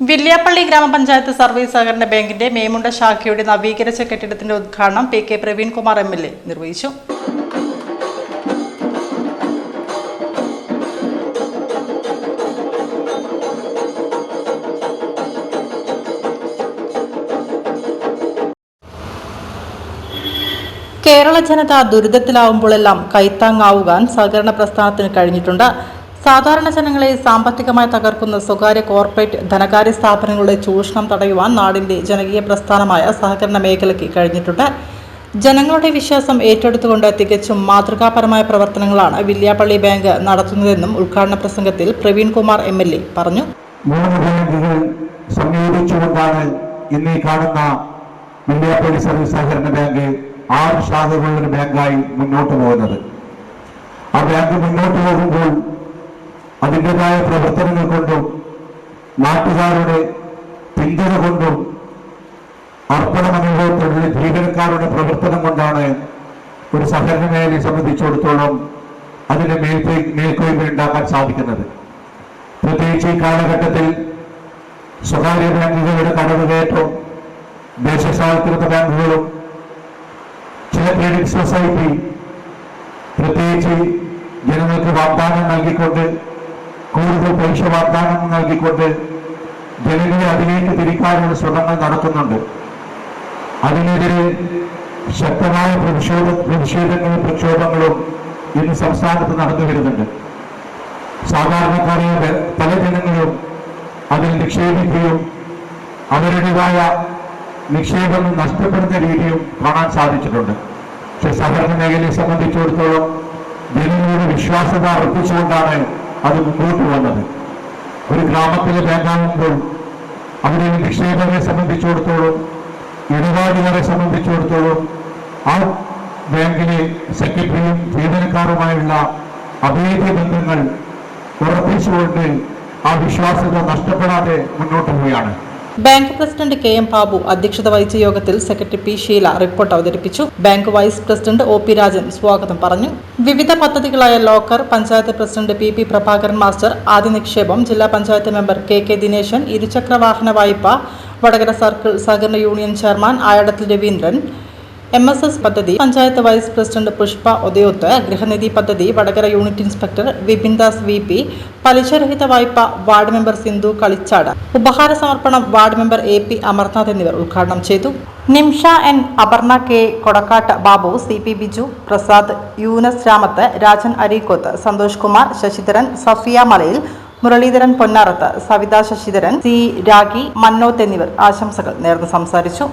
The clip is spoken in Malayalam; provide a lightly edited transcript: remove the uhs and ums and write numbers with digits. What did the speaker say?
വില്യാപ്പള്ളി ഗ്രാമപഞ്ചായത്ത് സർവീസ് സഹകരണ ബാങ്കിന്റെ മേമുണ്ട ശാഖയുടെ നവീകരിച്ച കെട്ടിടത്തിന്റെ ഉദ്ഘാടനം പി.കെ. പ്രവീൺകുമാർ എം.എൽ.എ. നിർവഹിച്ചു. കേരള ജനത ദുരിതത്തിലാവുമ്പോഴെല്ലാം കൈത്താങ്ങാവുവാൻ സഹകരണ പ്രസ്ഥാനത്തിന് കഴിഞ്ഞിട്ടുണ്ട്. സാധാരണ ജനങ്ങളെ സാമ്പത്തികമായി തകർക്കുന്ന സ്വകാര്യ കോർപ്പറേറ്റ് ധനകാര്യ സ്ഥാപനങ്ങളുടെ ചൂഷണം തടയുവാൻ നാടിന്റെ ജനകീയ പ്രസ്ഥാനമായ സഹകരണ മേഖലയ്ക്ക് കഴിഞ്ഞിട്ടുണ്ട്. ജനങ്ങളുടെ വിശ്വാസം ഏറ്റെടുത്തുകൊണ്ട് തികച്ചും മാതൃകാപരമായ പ്രവർത്തനങ്ങളാണ് വില്യാപ്പള്ളി ബാങ്ക് നടത്തുന്നതെന്നും ഉദ്ഘാടന പ്രസംഗത്തിൽ പ്രവീൺകുമാർ എം.എൽ.എ. പറഞ്ഞു. 3 ബാങ്കുകൾ സംയോജിച്ചുകൊണ്ടാണ് ഇന്ന് കാണുന്ന വില്യാപ്പള്ളി സർവീസ് സഹകരണ ബാങ്ക് 6 ശാഖകളുള്ള ബാങ്കായി മുന്നോട്ട് പോകുന്നത്. ആ ബാങ്ക് മുന്നോട്ട് പോകുമ്പോൾ അതിൻ്റെതായ പ്രവർത്തനങ്ങൾ കൊണ്ടും നാട്ടുകാരുടെ പിന്തുണ കൊണ്ടും അർപ്പണ മനോഭാവത്തോടുള്ള ജീവനക്കാരുടെ പ്രവർത്തനം കൊണ്ടാണ് ഒരു സഹകരണ മേഖലയെ സംബന്ധിച്ചിടത്തോളം അതിന് മേൽക്കോയ്മ ഉണ്ടാക്കാൻ സാധിക്കുന്നത്. പ്രത്യേകിച്ച് ഈ കാലഘട്ടത്തിൽ സ്വകാര്യ ബാങ്കുകളുടെ കടന്നുകയറ്റവും ദേശസാൽകൃത ബാങ്കുകളും ചില ക്രെഡിറ്റ് സൊസൈറ്റി പ്രത്യേകിച്ച് ജനങ്ങൾക്ക് വാഗ്ദാനം നൽകിക്കൊണ്ട് കൂടുതൽ പൈസ വാഗ്ദാനം നൽകിക്കൊണ്ട് ജനങ്ങളെ അതിലേക്ക് തിരിക്കാനുള്ള ശ്രമങ്ങൾ നടത്തുന്നുണ്ട്. അതിനെതിരെ ശക്തമായ പ്രതിഷേധങ്ങളും പ്രക്ഷോഭങ്ങളും ഇന്ന് സംസ്ഥാനത്ത് നടന്നു വരുന്നുണ്ട്. സാധാരണക്കാരായ പല ജനങ്ങളും അതിൽ നിക്ഷേപിക്കുകയും അവരുടേതായ നിക്ഷേപം നഷ്ടപ്പെടുന്ന രീതിയും കാണാൻ സാധിച്ചിട്ടുണ്ട്. പക്ഷെ സഹകരണ മേഖലയെ സംബന്ധിച്ചിടത്തോളം ജനങ്ങളുടെ വിശ്വാസ്യത അർപ്പിച്ചുകൊണ്ടാണ് അത് മുന്നോട്ട് വന്നത്. ഒരു ഗ്രാമത്തിലെ ബാങ്കാകുമ്പോൾ അവരുടെ നിക്ഷേപങ്ങളെ സംബന്ധിച്ചിടത്തോളം ഇടപാടുകാരെ സംബന്ധിച്ചിടത്തോളം ആ ബാങ്കിലെ സെക്രട്ടറിയും ജീവനക്കാരുമായുള്ള അഭേദ്യ ബന്ധങ്ങൾ ഉറപ്പിച്ചുകൊണ്ട് ആ വിശ്വാസ്യത നഷ്ടപ്പെടാതെ മുന്നോട്ട് പോവുകയാണ്. Bank president K M. ബാബു അധ്യക്ഷത വഹിച്ച യോഗത്തിൽ സെക്രട്ടറി പി. ഷീല റിപ്പോർട്ട് അവതരിപ്പിച്ചു. Bank vice president OP. Rajan സ്വാഗതം പറഞ്ഞു. വിവിധ പദ്ധതികളായ locker, panchayat president P. Prabhakaran master, ആദ്യ നിക്ഷേപം, ജില്ലാ പഞ്ചായത്ത് മെമ്പർ കെ. ദിനേശൻ, ഇരുചക്ര വാഹന വായ്പ, വടകര സർക്കിൾ സഹകരണ യൂണിയൻ ചെയർമാൻ ആയടത്തിൽ രവീന്ദ്രൻ, MSS പദ്ധതി പഞ്ചായത്ത് വൈസ് പ്രസിഡന്റ് പുഷ്പ ഒതയോത്ത്, ഗൃഹനിധി പദ്ധതി Vadakara unit inspector Vipindas VP, പലിശരഹിത വായ്പ വാർഡ് മെമ്പർ സിന്ധു കളിച്ചാട്, ഉപഹാര സമർപ്പണം വാർഡ് മെമ്പർ AP അമർനാഥ് എന്നിവർ ഉദ്ഘാടനം ചെയ്തു. നിംഷ N, Aparna K, Kodakkad Babu, CP Biju, Prasad, Yunus Ramath, Rajan Areekoth, Santhosh Kumar, Sasidharan, Safiya മലയിൽ, മുരളീധരൻ പൊന്നാറത്ത്, സവിത ശശിധരൻ, C. രാഗി, മന്നോത്ത് എന്നിവർ ആശംസകൾ നേർന്ന് സംസാരിച്ചു.